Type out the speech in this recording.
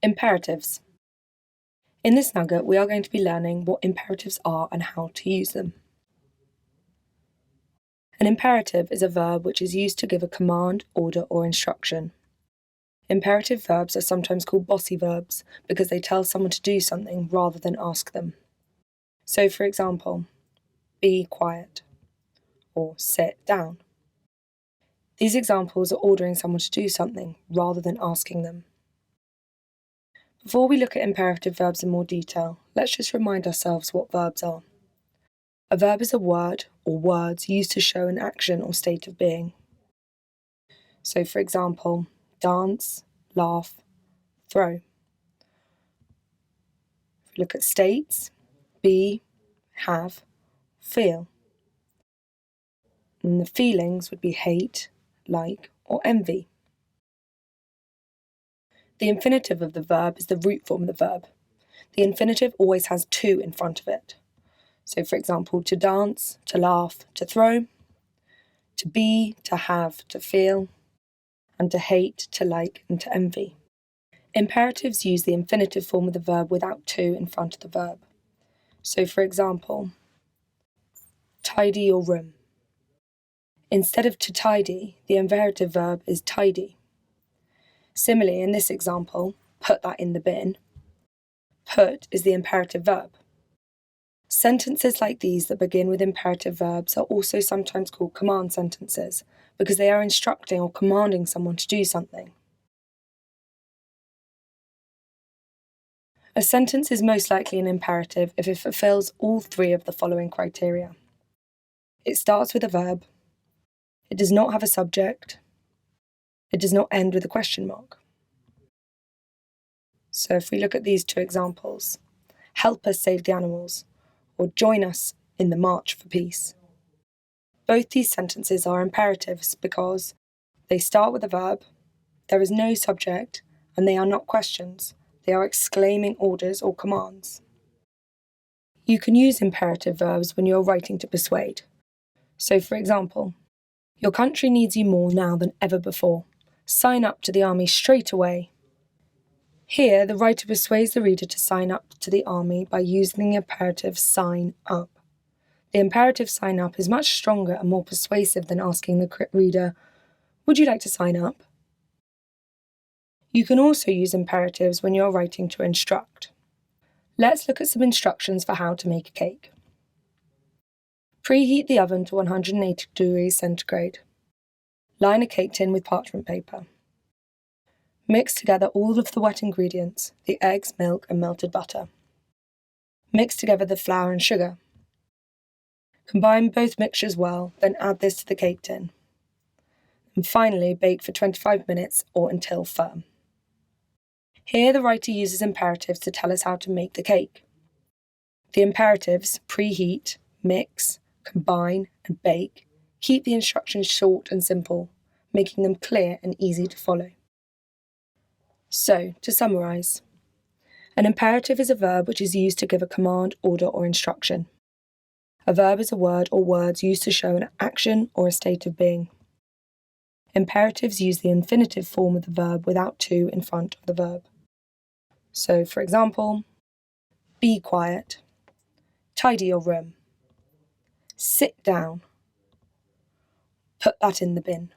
Imperatives. In this nugget, we are going to be learning what imperatives are and how to use them. An imperative is a verb which is used to give a command, order, or instruction. Imperative verbs are sometimes called bossy verbs because they tell someone to do something rather than ask them. So, for example, be quiet or sit down. These examples are ordering someone to do something rather than asking them. Before we look at imperative verbs in more detail, let's just remind ourselves what verbs are. A verb is a word or words used to show an action or state of being. So, for example, dance, laugh, throw. If we look at states, be, have, feel. And the feelings would be hate, like, or envy. The infinitive of the verb is the root form of the verb. The infinitive always has to in front of it. So, for example, to dance, to laugh, to throw, to be, to have, to feel, and to hate, to like, and to envy. Imperatives use the infinitive form of the verb without to in front of the verb. So, for example, tidy your room. Instead of to tidy, the imperative verb is tidy. Similarly, in this example, put that in the bin. Put is the imperative verb. Sentences like these that begin with imperative verbs are also sometimes called command sentences because they are instructing or commanding someone to do something. A sentence is most likely an imperative if it fulfills all three of the following criteria. It starts with a verb. It does not have a subject. It does not end with a question mark. So if we look at these two examples, help us save the animals, or join us in the march for peace. Both these sentences are imperatives because they start with a verb, there is no subject, and they are not questions. They are exclaiming orders or commands. You can use imperative verbs when you're writing to persuade. So, for example, your country needs you more now than ever before. Sign up to the army straight away. Here, the writer persuades the reader to sign up to the army by using the imperative sign up. The imperative sign up is much stronger and more persuasive than asking the reader, would you like to sign up? You can also use imperatives when you're writing to instruct. Let's look at some instructions for how to make a cake. Preheat the oven to 180 degrees centigrade. Line a cake tin with parchment paper. Mix together all of the wet ingredients, the eggs, milk, and melted butter. Mix together the flour and sugar. Combine both mixtures well, then add this to the cake tin. And finally, bake for 25 minutes or until firm. Here, the writer uses imperatives to tell us how to make the cake. The imperatives, preheat, mix, combine, and bake, keep the instructions short and simple, making them clear and easy to follow. So, to summarise, an imperative is a verb which is used to give a command, order, or instruction. A verb is a word or words used to show an action or a state of being. Imperatives use the infinitive form of the verb without to in front of the verb. So, for example, be quiet, tidy your room, sit down, put that in the bin.